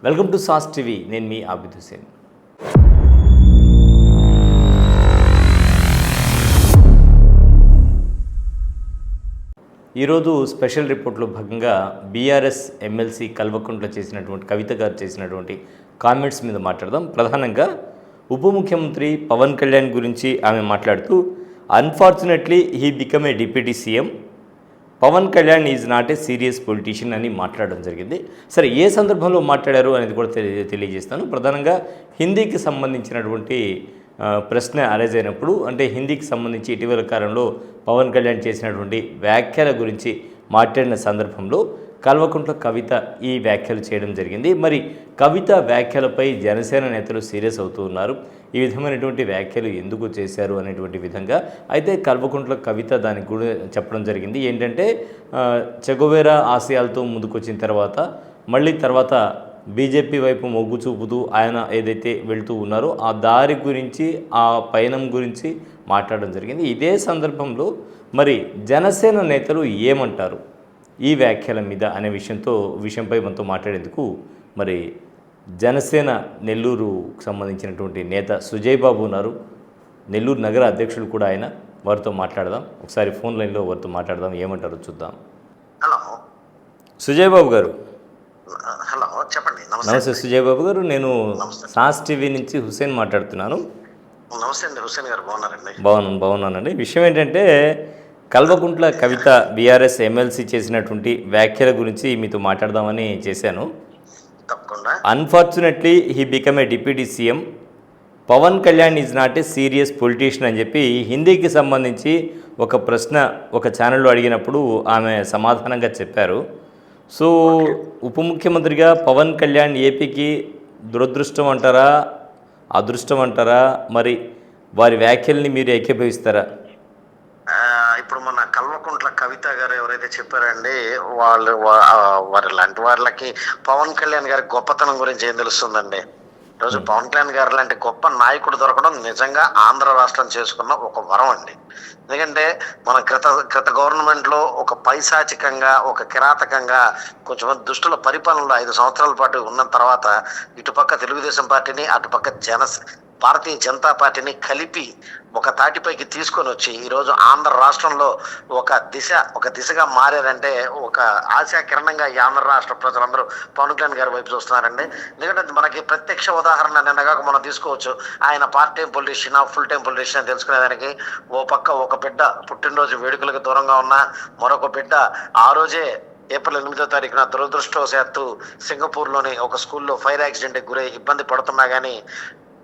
Welcome to sauce TV. నేను మీ ఆబిద్ హుసేన్. ఈరోజు special రిపోర్ట్లో భాగంగా బీఆర్ఎస్ ఎమ్మెల్సీ కల్వకుంట్ల చేసినటువంటి కవిత గారు చేసినటువంటి కామెంట్స్ మీద మాట్లాడదాం. ప్రధానంగా ఉప ముఖ్యమంత్రి పవన్ కళ్యాణ్ గురించి ఆమె మాట్లాడుతూ, unfortunately he become a deputy CM, Pawan Kalyan is not a serious politician అని మాట్లాడడం జరిగింది. సరే, ఏ సందర్భంలో మాట్లాడారు అనేది కూడా తెలియజేస్తాను. ప్రధానంగా హిందీకి సంబంధించినటువంటి ప్రశ్న అరైజ్ అయినప్పుడు, అంటే హిందీకి సంబంధించి ఇటీవల కాలంలో పవన్ కళ్యాణ్ చేసినటువంటి వ్యాఖ్యల గురించి మాట్లాడిన సందర్భంలో కల్వకుంట్ల కవిత ఈ వ్యాఖ్యలు చేయడం జరిగింది. మరి కవిత వ్యాఖ్యలపై జనసేన నేతలు సీరియస్ అవుతూ ఉన్నారు. ఈ విధమైనటువంటి వ్యాఖ్యలు ఎందుకు చేశారు అనేటువంటి విధంగా అయితే కల్వకుంట్ల కవిత దానికి కూడా చెప్పడం జరిగింది. ఏంటంటే చెగోవేరా ఆశయాలతో ముందుకొచ్చిన తర్వాత మళ్ళీ తర్వాత బీజేపీ వైపు మొగ్గు చూపుతూ ఆయన ఏదైతే వెళ్తూ ఉన్నారో ఆ దారి గురించి, ఆ పయనం గురించి మాట్లాడడం జరిగింది. ఇదే సందర్భంలో మరి జనసేన నేతలు ఏమంటారు ఈ వ్యాఖ్యల మీద అనే విషయంపై మనతో మాట్లాడేందుకు మరి జనసేన నెల్లూరుకు సంబంధించినటువంటి నేత సుజయ్ బాబు ఉన్నారు. నెల్లూరు నగర అధ్యక్షుడు కూడా ఆయన. వారితో మాట్లాడదాం. ఒకసారి ఫోన్ లైన్లో వారితో మాట్లాడదాం, ఏమంటారో చూద్దాం. హలో సుజయ్ బాబు గారు. హలో, చెప్పండి. నమస్తే సుజయ్ బాబు గారు. నేను సాస్ టీవీ నుంచి హుసేన్ మాట్లాడుతున్నాను. నమస్తే అండి, హుసేన్ గారు. బాగున్నారండి? బాగున్నానండి. విషయం ఏంటంటే, కల్వకుంట్ల కవిత బీఆర్ఎస్ ఎమ్మెల్సీ చేసినటువంటి వ్యాఖ్యల గురించి మీతో మాట్లాడదామని చేశాను. తప్పకుండా. Unfortunately he become a deputy CM, Pawan Kalyan is not a serious politician అని చెప్పి హిందీకి సంబంధించి ఒక ప్రశ్న ఒక ఛానల్లో అడిగినప్పుడు ఆమె సమాధానంగా చెప్పారు. సో ఉప ముఖ్యమంత్రిగా పవన్ కళ్యాణ్ ఏపీకి దురదృష్టం అంటారా, అదృష్టం అంటారా? మరి వారి వ్యాఖ్యల్ని మీరు ఏకీభవిస్తారా? ఇప్పుడు మన కల్వకుంట్ల కవిత గారు ఎవరైతే చెప్పారండి, వారి లాంటి వాళ్ళకి పవన్ కళ్యాణ్ గారి గొప్పతనం గురించి ఏం తెలుస్తుందండి? ఈరోజు పవన్ కళ్యాణ్ గారు లాంటి గొప్ప నాయకుడు దొరకడం నిజంగా ఆంధ్ర రాష్ట్రం చేసుకున్న ఒక వరం అండి. ఎందుకంటే మన గత గవర్నమెంట్లో ఒక పైశాచికంగా, ఒక కిరాతకంగా, కొంచెం దుష్టుల పరిపాలనలో 5 సంవత్సరాల పాటు ఉన్న తర్వాత ఇటుపక్క తెలుగుదేశం పార్టీని, అటుపక్క భారతీయ జనతా పార్టీని కలిపి ఒక తాటిపైకి తీసుకొని వచ్చి ఈరోజు ఆంధ్ర రాష్ట్రంలో ఒక దిశగా మారారంటే, ఒక ఆశాకిరణంగా ఈ ఆంధ్ర రాష్ట్ర ప్రజలందరూ పవన్ కళ్యాణ్ గారి వైపు చూస్తున్నారండి. ఎందుకంటే మనకి ప్రత్యక్ష ఉదాహరణ నిన్నగా మనం తీసుకోవచ్చు. ఆయన part time politician, full time politician తెలుసుకునేదానికి ఒక బిడ్డ పుట్టినరోజు వేడుకలకు దూరంగా ఉన్న, మరొక బిడ్డ ఆ రోజే ఏప్రిల్ 8వ తారీఖున దురదృష్టవశాత్తు సింగపూర్లోని ఒక స్కూల్లో ఫైర్ యాక్సిడెంట్కి గురై ఇబ్బంది పడుతున్నా కానీ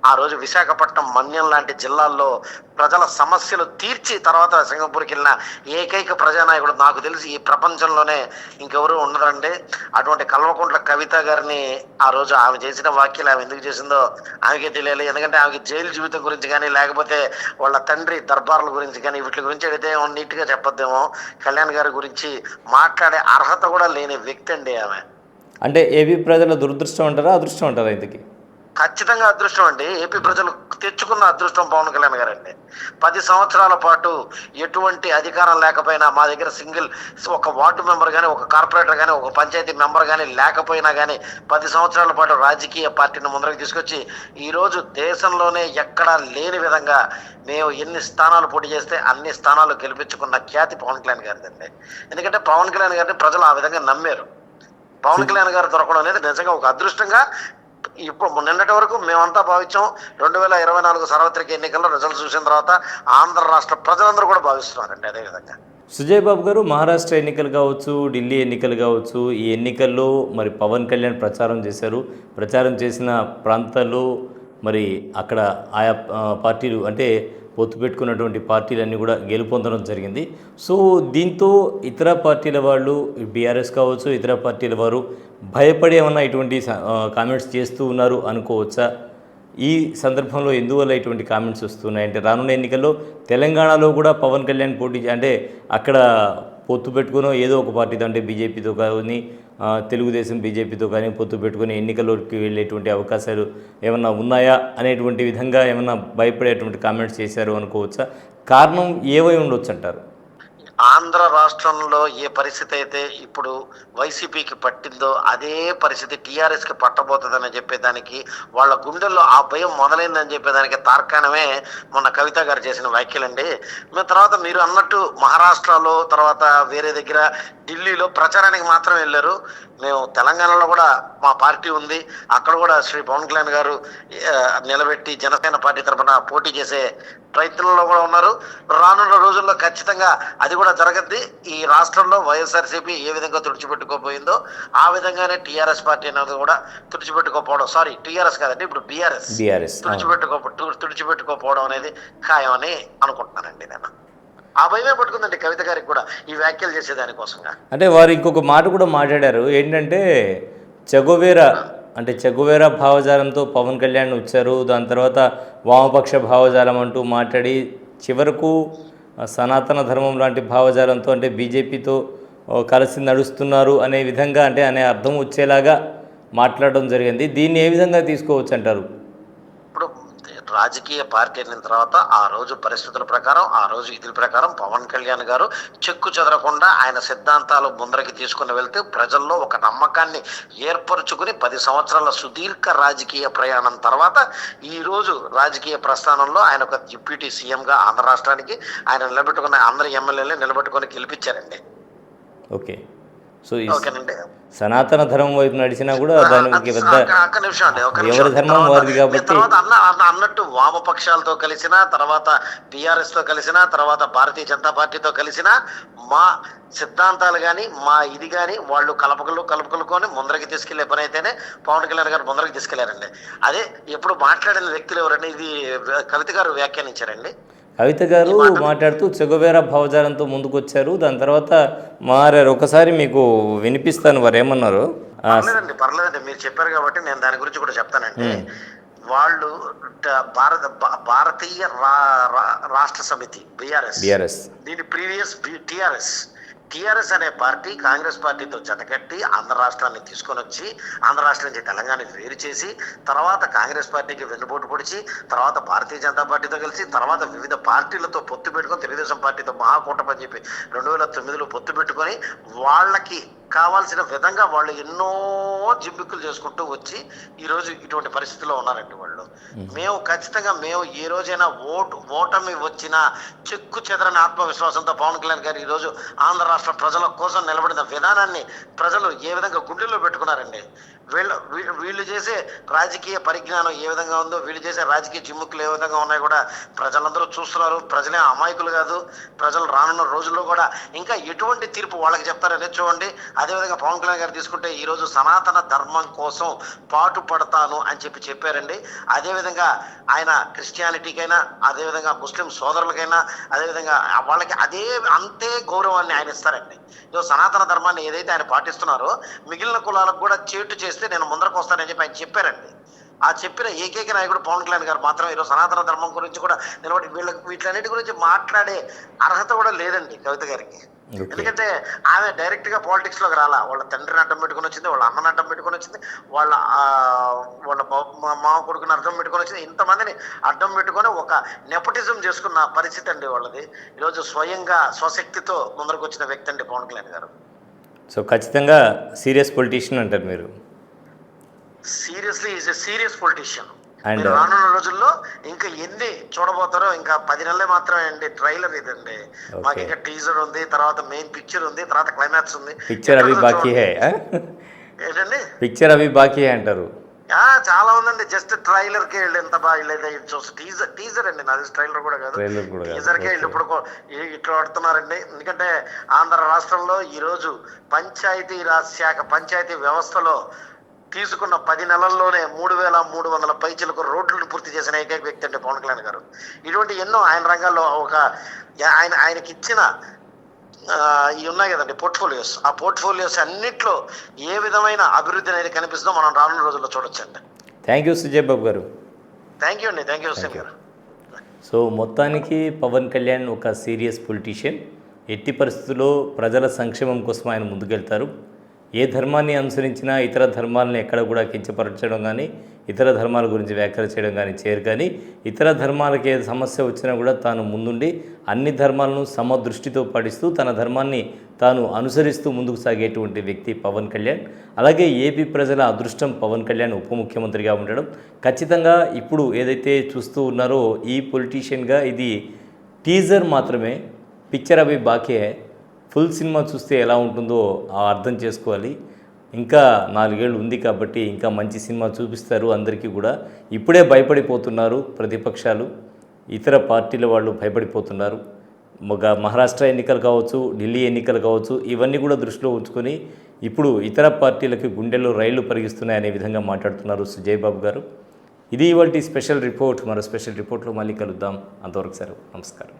ఆ రోజు విశాఖపట్నం, మన్యం లాంటి జిల్లాల్లో ప్రజల సమస్యలు తీర్చి తర్వాత సింగపూర్కి వెళ్ళిన ఏకైక ప్రజానాయకుడు నాకు తెలిసి ఈ ప్రపంచంలోనే ఇంకెవరూ ఉండరండి. అటువంటి కల్వకుంట్ల కవిత గారిని ఆ రోజు ఆమె చేసిన వ్యాఖ్యలు ఆమె ఎందుకు చేసిందో ఆమెకే తెలియాలి. ఎందుకంటే ఆమెకి జైలు జీవితం గురించి కానీ, లేకపోతే వాళ్ళ తండ్రి దర్బార్ల గురించి కానీ, వీటి గురించి అడిగితే నీట్గా చెప్పొద్దేమో. కళ్యాణ్ గారి గురించి మాట్లాడే అర్హత కూడా లేని వ్యక్తి అండి ఆమె. అంటే ఏపీ ప్రజల దురదృష్టం అంటారా, అదృష్టం అంటారా? ఇంతకీ ఖచ్చితంగా అదృష్టం అండి. ఏపీ ప్రజలు తెచ్చుకున్న అదృష్టం పవన్ కళ్యాణ్ గారండి. 10 సంవత్సరాల పాటు ఎటువంటి అధికారం లేకపోయినా, మా దగ్గర ఒక వార్డు మెంబర్ కానీ, ఒక కార్పొరేటర్ కానీ, ఒక పంచాయతీ మెంబర్ కానీ లేకపోయినా కానీ 10 సంవత్సరాల పాటు రాజకీయ పార్టీని ముందరకు తీసుకొచ్చి ఈరోజు దేశంలోనే ఎక్కడా లేని విధంగా మేము ఎన్ని స్థానాలు పోటీ చేస్తే అన్ని స్థానాలు గెలిపించుకున్న ఖ్యాతి పవన్ కళ్యాణ్ గారిదండి. ఎందుకంటే పవన్ కళ్యాణ్ గారిని ప్రజలు ఆ విధంగా నమ్మారు. పవన్ కళ్యాణ్ గారు దొరకడం అనేది నిజంగా ఒక అదృష్టంగా ఇప్పుడు నిన్నటి వరకు మేమంతా భావించాం. 2024 సార్వత్రిక ఎన్నికల్లో రిజల్ట్స్ చూసిన తర్వాత ఆంధ్ర రాష్ట్ర ప్రజలందరూ కూడా భావిస్తున్నారండి అదేవిధంగా. సుజయ్ బాబు గారు, మహారాష్ట్ర ఎన్నికలు కావచ్చు, ఢిల్లీ ఎన్నికలు కావచ్చు, ఈ ఎన్నికల్లో మరి పవన్ కళ్యాణ్ ప్రచారం చేశారు. ప్రచారం చేసిన ప్రాంతాల్లో మరి అక్కడ ఆయా పార్టీలు, అంటే పొత్తు పెట్టుకున్నటువంటి పార్టీలన్నీ కూడా గెలుపొందడం జరిగింది. సో దీంతో ఇతర పార్టీల వాళ్ళు, బీఆర్ఎస్ కావచ్చు, ఇతర పార్టీల వారు భయపడి ఏమన్నా ఇటువంటి కామెంట్స్ చేస్తూ ఉన్నారు అనుకోవచ్చా? ఈ సందర్భంలో ఎందువల్ల ఇటువంటి కామెంట్స్ వస్తున్నాయంటే, రానున్న ఎన్నికల్లో తెలంగాణలో కూడా పవన్ కళ్యాణ్ పోటీ, అంటే అక్కడ పొత్తు పెట్టుకునో ఏదో ఒక పార్టీతో, అంటే బీజేపీతో కానీ, తెలుగుదేశం బీజేపీతో కానీ పొత్తు పెట్టుకుని ఎన్నికల్లోకి వెళ్ళేటువంటి అవకాశాలు ఏమన్నా ఉన్నాయా అనేటువంటి విధంగా ఏమన్నా భయపడేటువంటి కామెంట్స్ చేశారు అనుకోవచ్చా? కారణం ఏవై ఉండొచ్చు అంటారు? ఆంధ్ర రాష్ట్రంలో ఏ పరిస్థితి అయితే ఇప్పుడు వైసీపీకి పట్టిందో అదే పరిస్థితి టీఆర్ఎస్కి పట్టబోతుందని చెప్పేదానికి, వాళ్ళ గుండెల్లో ఆ భయం మొదలైందని చెప్పేదానికి తార్కాణమే మొన్న కవిత గారు చేసిన వ్యాఖ్యలండి. తర్వాత మీరు అన్నట్టు మహారాష్ట్రలో, తర్వాత వేరే దగ్గర ఢిల్లీలో ప్రచారానికి మాత్రం వెళ్ళారు. మేము తెలంగాణలో కూడా మా పార్టీ ఉంది, అక్కడ కూడా శ్రీ పవన్ కళ్యాణ్ గారు నిలబెట్టి జనసేన పార్టీ తరఫున పోటీ చేసే ప్రయత్నంలో కూడా ఉన్నారు. రానున్న రోజుల్లో ఖచ్చితంగా అది కూడా జరగద్ది. ఈ రాష్ట్రంలో వైఎస్ఆర్సీపీ ఏ విధంగా తుడిచిపెట్టుకోపోయిందో ఆ విధంగానే టీఆర్ఎస్ పార్టీ అనేది కూడా తుడిచిపెట్టుకోపోవడం, సారీ టీఆర్ఎస్ కాదండి, ఇప్పుడు బీఆర్ఎస్ తుడిచిపెట్టుకోపోవడం అనేది ఖాయమని అనుకుంటున్నానండి నేను. ఆ భయమే పట్టుకుందండి కవిత గారికి కూడా ఈ వ్యాఖ్యలు చేసేదానికోసంగా. అంటే వారు ఇంకొక మాట కూడా మాట్లాడారు, ఏంటంటే చెగువేరా భావజాలంతో పవన్ కళ్యాణ్ వచ్చారు, దాని తర్వాత వామపక్ష భావజాలం అంటూ మాట్లాడి చివరకు సనాతన ధర్మం లాంటి భావజాలంతో అంటే బీజేపీతో కలిసి నడుస్తున్నారు అనే విధంగా అనే అర్థం వచ్చేలాగా మాట్లాడడం జరిగింది. దీన్ని ఏ విధంగా తీసుకోవచ్చు అంటారు? ఇప్పుడు రాజకీయ పార్టీ అయిన తర్వాత ఆ రోజు పరిస్థితుల ప్రకారం, ఆ రోజు విధుల ప్రకారం పవన్ కళ్యాణ్ గారు చెక్కు చెదరకుండా ఆయన సిద్ధాంతాలు ముందరికి తీసుకుని వెళ్తే ప్రజల్లో ఒక నమ్మకాన్ని ఏర్పరచుకుని 10 సంవత్సరాల సుదీర్ఘ రాజకీయ ప్రయాణం తర్వాత ఈ రోజు రాజకీయ ప్రస్థానంలో ఆయన ఒక డిప్యూటీ సీఎంగా ఆంధ్ర రాష్ట్రానికి ఆయన నిలబెట్టుకున్న అందరి ఎమ్మెల్యేలు నిలబెట్టుకుని గెలిపించారండి. ఓకే, సో ఓకేనండి. సనాతన ధర్మం వైపు నడిచినా కూడా దానికి ఎవరి ధర్మం వారిది కాబట్టి తర్వాత అన్నట్టు వామపక్షాలతో కలిసిన, తర్వాత టీఆర్ఎస్ తో కలిసిన, తర్వాత భారతీయ జనతా పార్టీతో కలిసిన మా సిద్ధాంతాలు కానీ మా ఇది కానీ వాళ్ళు కలుపుకొని ముందరికి తీసుకెళ్లే పని అయితేనే పవన్ కళ్యాణ్ గారు ముందరికి తీసుకెళ్లారండి. అదే ఎప్పుడు మాట్లాడిన వ్యక్తులు ఎవరండి, ఇది కవిత గారు వ్యాఖ్యానించారండి. కవిత గారు మాట్లాడుతూ చెగువేరా భావజాలంతో ముందుకు వచ్చారు, దాని తర్వాత మారారు. ఒకసారి మీకు వినిపిస్తాను వారు ఏమన్నారు. పర్లేదండి, మీరు చెప్పారు కాబట్టి నేను దాని గురించి కూడా చెప్తానండి. వాళ్ళు భారతీయ రాష్ట్ర సమితి బీఆర్ఎస్, దీని ప్రీవియస్ టీఆర్ఎస్ అనే పార్టీ కాంగ్రెస్ పార్టీతో జతకట్టి ఆంధ్ర రాష్ట్రాన్ని తీసుకొని వచ్చి ఆంధ్ర రాష్ట్రం నుంచి తెలంగాణని వేరు చేసి, తర్వాత కాంగ్రెస్ పార్టీకి వెన్నుపోటు పొడిచి, తర్వాత భారతీయ జనతా పార్టీతో కలిసి, తర్వాత వివిధ పార్టీలతో పొత్తు పెట్టుకొని తెలుగుదేశం పార్టీతో మహాకూటమి అని చెప్పి 2009లో పొత్తు పెట్టుకొని వాళ్ళకి కావాల్సిన విధంగా వాళ్ళు ఎన్నో జిమ్మిక్కులు చేసుకుంటూ వచ్చి ఈరోజు ఇటువంటి పరిస్థితిలో ఉన్నారండి వాళ్ళు. మేము ఖచ్చితంగా ఏ రోజైనా ఓటమి వచ్చినా చెక్కు చెదరని ఆత్మవిశ్వాసంతో పవన్ కళ్యాణ్ గారు ఈరోజు ఆంధ్ర రాష్ట్ర ప్రజల కోసం నిలబడిన విధానాన్ని ప్రజలు ఏ విధంగా గుండెల్లో పెట్టుకున్నారండి. వీళ్ళు చేసే రాజకీయ పరిజ్ఞానం ఏ విధంగా ఉందో, వీళ్ళు చేసే రాజకీయ జిమ్ముకులు ఏ విధంగా ఉన్నాయో కూడా ప్రజలందరూ చూస్తున్నారు. ప్రజలే అమాయకులు కాదు, ప్రజలు రానున్న రోజుల్లో కూడా ఇంకా ఎటువంటి తీర్పు వాళ్ళకి చెప్తారనే చూడండి. అదేవిధంగా పవన్ కళ్యాణ్ గారు తీసుకుంటే ఈరోజు సనాతన ధర్మం కోసం పాటు పడతాను అని చెప్పారండి. అదేవిధంగా ఆయన క్రిస్టియానిటీకైనా, అదేవిధంగా ముస్లిం సోదరులకైనా, అదేవిధంగా వాళ్ళకి అంతే గౌరవాన్ని ఆయన ఇస్తారండి. ఈరోజు సనాతన ధర్మాన్ని ఏదైతే ఆయన పాటిస్తున్నారో మిగిలిన కులాలకు కూడా చేటు చేస్తే నేను ముందరకు వస్తానని చెప్పి ఆయన చెప్పారండి. ఆ చెప్పిన ఏకైక నాయకుడు పవన్ కళ్యాణ్ గారు మాత్రం ఈరోజు సనాతన ధర్మం గురించి కూడా నిలబడి వీటన్నిటి గురించి మాట్లాడే అర్హత కూడా లేదండి కవిత గారికి. ఎందుకంటే ఆమె డైరెక్ట్ గా పాలిటిక్స్ లోకి రాలా. వాళ్ళ తండ్రిని అడ్డం పెట్టుకుని వచ్చింది, వాళ్ళ అమ్మని అడ్డం పెట్టుకుని వచ్చింది, వాళ్ళ మామ కొడుకుని అడ్డం పెట్టుకుని వచ్చింది. ఇంతమందిని అడ్డం పెట్టుకొని ఒక నెపోటిజం చేసుకున్న పరిస్థితి అండి వాళ్ళది. ఈరోజు స్వయంగా స్వశక్తితో ముందరకు వచ్చిన వ్యక్తి అండి పవన్ కళ్యాణ్ గారు. సో ఖచ్చితంగా సీరియస్ పొలిటీషియన్ అంటారు మీరు? Seriously is a serious politician. రానున్న రోజుల్లో ఇంకా ఎన్ని చూడబోతారో, ఇంకా 10 నెలలే మాత్రమే అండి. ట్రైలర్ ఇదండి, మాకు ఇంకా టీజర్ ఉంది, తర్వాత మెయిన్ పిక్చర్ ఉంది, తర్వాత క్లైమాక్స్ ఉంది. పిక్చర్ అవి బాకీ హై ఏంటండి, పిక్చర్ అవి బాకీ అంటారు. చాలా ఉందండి. జస్ట్ ట్రైలర్ కే వెళ్ళి ఎంత బాగా టీజర్ అండి, నాది ట్రైలర్ కూడా కాదు, టీజర్ కే వెళ్ళి ఇప్పుడు ఇట్లా పడుతున్నారండి. ఎందుకంటే ఆంధ్ర రాష్ట్రంలో ఈరోజు పంచాయతీరాజ్ శాఖ పంచాయతీ వ్యవస్థలో తీసుకున్న 10 నెలల్లోనే 3300 పైచలకు రోడ్లను పూర్తి చేసిన ఏకైక వ్యక్తి అంటే పవన్ కళ్యాణ్ గారు. ఇటువంటి ఎన్నో ఆయన రంగాల్లో ఆయనకి ఇచ్చిన ఇవి ఉన్నాయి కదండి పోర్ట్ఫోలియోస్, ఆ పోర్ట్ఫోలియోస్ అన్నిట్లో ఏ విధమైన అభివృద్ధి అనేది కనిపిస్తుందో మనం రానున్న రోజుల్లో చూడొచ్చండి. థ్యాంక్ యూ సుజయ్ బాబు గారు. థ్యాంక్ యూ అండి, థ్యాంక్ యూ హుస్సేన్ గారు. సో మొత్తానికి పవన్ కళ్యాణ్ ఒక సీరియస్ పొలిటీషియన్. ఎట్టి పరిస్థితుల్లో ప్రజల సంక్షేమం కోసం ఆయన ముందుకెళ్తారు. ఏ ధర్మాన్ని అనుసరించినా ఇతర ధర్మాలను ఎక్కడ కూడా కించపరచడం కానీ ఇతర ధర్మాల గురించి వ్యాఖ్యలు చేయడం కానీ చేయరు. కానీ ఇతర ధర్మాలకి ఏ సమస్య వచ్చినా కూడా తాను ముందుండి అన్ని ధర్మాలను సమదృష్టితో పాటిస్తూ తన ధర్మాన్ని తాను అనుసరిస్తూ ముందుకు సాగేటువంటి వ్యక్తి పవన్ కళ్యాణ్. అలాగే ఏపీ ప్రజల అదృష్టం పవన్ కళ్యాణ్ ఉప ముఖ్యమంత్రిగా ఉండడం. ఖచ్చితంగా ఇప్పుడు ఏదైతే చూస్తూ ఉన్నారో ఈ పొలిటీషియన్గా ఇది టీజర్ మాత్రమే, పిక్చర్ అవి బాకే. ఫుల్ సినిమా చూస్తే ఎలా ఉంటుందో అర్థం చేసుకోవాలి. ఇంకా 4 ఏళ్ళు ఉంది కాబట్టి ఇంకా మంచి సినిమా చూపిస్తారు అందరికీ కూడా. ఇప్పుడే భయపడిపోతున్నారు ప్రతిపక్షాలు, ఇతర పార్టీల వాళ్ళు భయపడిపోతున్నారు. మహారాష్ట్ర ఎన్నికలు కావచ్చు, ఢిల్లీ ఎన్నికలు కావచ్చు, ఇవన్నీ కూడా దృష్టిలో ఉంచుకొని ఇప్పుడు ఇతర పార్టీలకి గుండెల్లో రైళ్లు పరిగిస్తున్నాయనే విధంగా మాట్లాడుతున్నారు సుజయ్ బాబు గారు. ఇది ఇవాల్టి స్పెషల్ రిపోర్ట్. మరో స్పెషల్ రిపోర్ట్లో మళ్ళీ కలుద్దాం. అంతవరకు సెలవు. నమస్కారం.